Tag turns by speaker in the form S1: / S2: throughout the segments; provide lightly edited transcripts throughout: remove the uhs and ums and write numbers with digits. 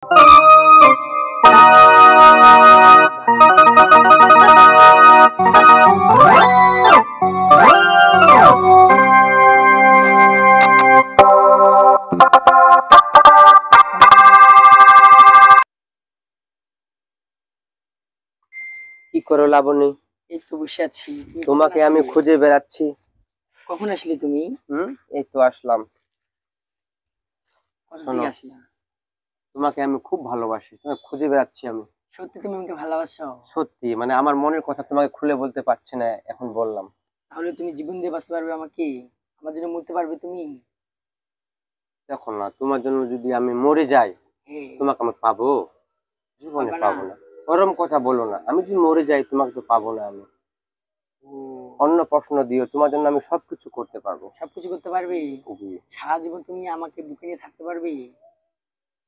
S1: কি করো লাবণী?
S2: এই তো বসে আছি।
S1: তোমাকে আমি খুঁজে বেড়াচ্ছি।
S2: কখন আসলে তুমি?
S1: এই তো আসলাম। শোনো, তোমাকে আমি খুব ভালোবাসি, তোমাকে খুঁজে বেড়াচ্ছি আমি।
S2: সত্যি তুমি আমাকে ভালোবাসো?
S1: সত্যি, মানে আমার মনের কথা তোমাকে খুলে বলতে পারছি না, এখন বললাম।
S2: তাহলে তুমি জীবন দিয়ে বাঁচতে পারবে আমাকে? আমার জন্য মরতে পারবে তুমি?
S1: দেখো না, তোমার জন্য যদি আমি মরে যাই তোমাকে আমি পাবো? জীবনে পাবো না। ওরম কথা বলো না, আমি যদি মরে যাই তোমাকে তো পাবো না আমি। অন্য প্রশ্ন দিও, তোমার জন্য আমি সবকিছু করতে পারবো।
S2: সবকিছু করতে পারবে?
S1: জি।
S2: সারা জীবন তুমি আমাকে বুকে নিয়ে থাকতে পারবে?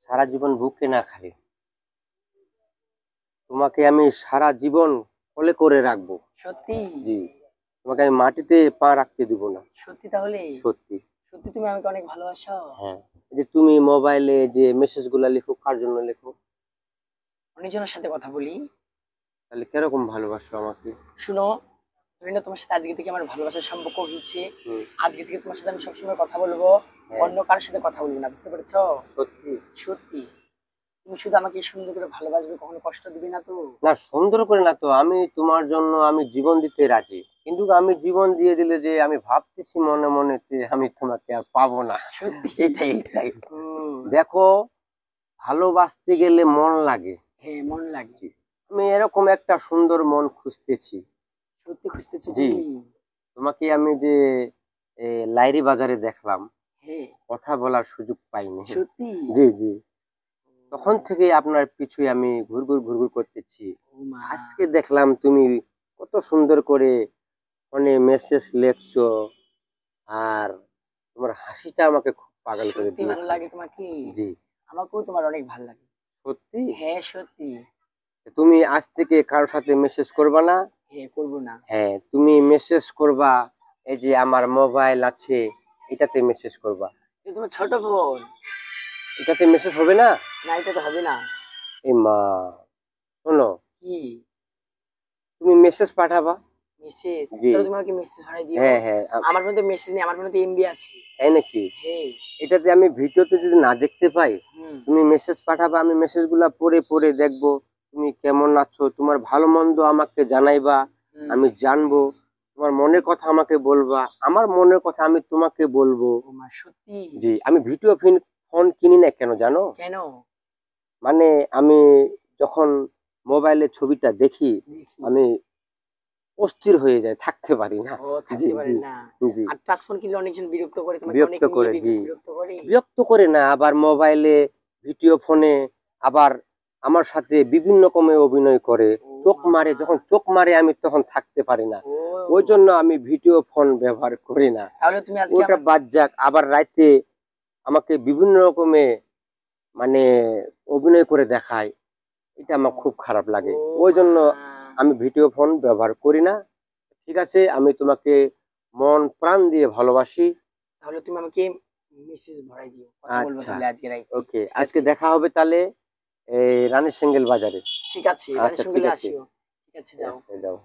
S1: সারা জীবন বুকে না খালি, তোমাকে আমি সারা জীবন কোলে করে রাখবো।
S2: সত্যি?
S1: জি। তোমাকে আমি মাটিতে পা রাখতে দিব না।
S2: সত্যি? তাহলে
S1: সত্যি।
S2: সত্যি তুমি আমাকে অনেক ভালোবাসো?
S1: হ্যাঁ। যে তুমি মোবাইলে যে মেসেজ গুলা লেখো, কার জন্য লেখো?
S2: অনেকজনের সাথে কথা বলি।
S1: তাহলে কিরকম ভালোবাসো আমাকে?
S2: শুনো, তোমার সাথে আজকে থেকে আমার ভালোবাসার সম্পর্ক হয়েছে। আজকে থেকে তোমার সাথে আমি সবসময় কথা বলবো, অন্য কারোর সাথে কথা বলবো না, বুঝতে পেরেছো?
S1: সত্যি?
S2: সত্যি। তুমি শুধু আমাকে সুন্দর করে ভালোবাসবে, কখনো কষ্ট দিবে না তো?
S1: না, সুন্দর করে না তো, আমি তোমার জন্য আমি জীবন দিতে রাজি, কিন্তু আমি জীবন দিয়ে দিলে যে আমি ভাবতেছি মনে মনে যে আমি তোমাকে আর পাবো না।
S2: সত্যি?
S1: এটাই। দেখো, ভালোবাসতে গেলে মন লাগে।
S2: হ্যাঁ, মন লাগে।
S1: আমি এরকম একটা সুন্দর মন খুঁজতেছি।
S2: সত্যি খুঁজতেছো
S1: জি।
S2: তুমি?
S1: তোমাকে আমি যে লাইরি বাজারে দেখলাম,
S2: হ্যাঁ।
S1: কথা বলার সুযোগ পাইনি।
S2: সত্যি?
S1: জি জি। তখন থেকে আপনার পিছুই আমি ঘুরঘুর করতেছি। আজকে দেখলাম তুমি কত সুন্দর করে ফোনে মেসেজ লেখছো, আর তোমার হাসিটা আমাকে খুব পাগল করে
S2: সত্যি ভালো
S1: দিয়েছে।
S2: লাগে তোমাকে?
S1: জি।
S2: আমাকেও তোমার অনেক ভালো লাগে।
S1: সত্যি?
S2: হ্যাঁ, সত্যি।
S1: তুমি আজ থেকে কারোর সাথে মেসেজ করবা না?
S2: হ্যাঁ, করবো না।
S1: হ্যাঁ, তুমি মেসেজ করবা, এই যে আমার মোবাইল আছে এটাতে মেসেজ করবা।
S2: এটা তোমার ছোট ফোন।
S1: এটাতে মেসেজ হবে না?
S2: না, এটা তো হবে না।
S1: এ মা, শোনো,
S2: কি?
S1: তুমি মেসেজ পাঠাবা।
S2: মেসেজ?
S1: জি।
S2: তাহলে তুমি আমাকে মেসেজ পাঠিয়ে দিও।
S1: হ্যাঁ হ্যাঁ।
S2: আমার ফোনে তো মেসেজ নেই, আমার ফোনে তো এমবি আছে।
S1: তাই নাকি?
S2: হ্যাঁ।
S1: এটাতে আমি ভিডিওতে যদি না দেখতে পাই, তুমি মেসেজ পাঠাবা, আমি মেসেজ গুলা পড়ে পড়ে দেখবো তুমি কেমন আছো, তোমার ভালো মন্দ আমাকে জানাইবা, আমি জানবো, তোমার মনের কথা আমাকে বলবা, আমার মনের কথা আমি তোমাকে বলবো।
S2: সত্যি?
S1: জি। আমি ভিডিও ফোন কিনি না কেন জানো?
S2: কেন?
S1: মানে আমি যখন মোবাইলে ছবিটা দেখি আমি অস্থির হয়ে যায়, থাকতে পারি না।
S2: ও, থাকতে পারেন না?
S1: জি।
S2: আর টাচ ফোন কিনলে অনেকজন বিরক্ত করে, তোমাকে অনেক
S1: বিরক্ত করে। জি।
S2: বিরক্ত করে?
S1: বিরক্ত করে না, আবার মোবাইলে ভিডিও ফোনে আবার আমার সাথে বিভিন্ন রকমের অভিনয় করে, চোখ মারে, যখন চোখ মারে আমি তখন থাকতে পারি না। ওই জন্য আমি ভিডিও ফোন ব্যবহার করি না।
S2: তাহলে তুমি আজকে
S1: ওটা বাদ যাক, আবার রাতে আমাকে বিভিন্ন রকমের মানে অভিনয় করে দেখায়, এটা আমার খুব খারাপ লাগে। ওই জন্য আমি ভিডিও ফোন ব্যবহার করি না। ঠিক আছে, আমি তোমাকে মন প্রাণ দিয়ে ভালোবাসি।
S2: তাহলে তুমি আমাকে মেসেজ ভরাই দিও, কথা বলবো তাহলে আজকে রাইতে।
S1: ওকে, আজকে দেখা হবে তাহলে এই রানীর সিঙ্গেল বাজারে।
S2: ঠিক আছে, রানীর সিঙ্গেলে আসিও। ঠিক আছে, যাও।
S1: যাও।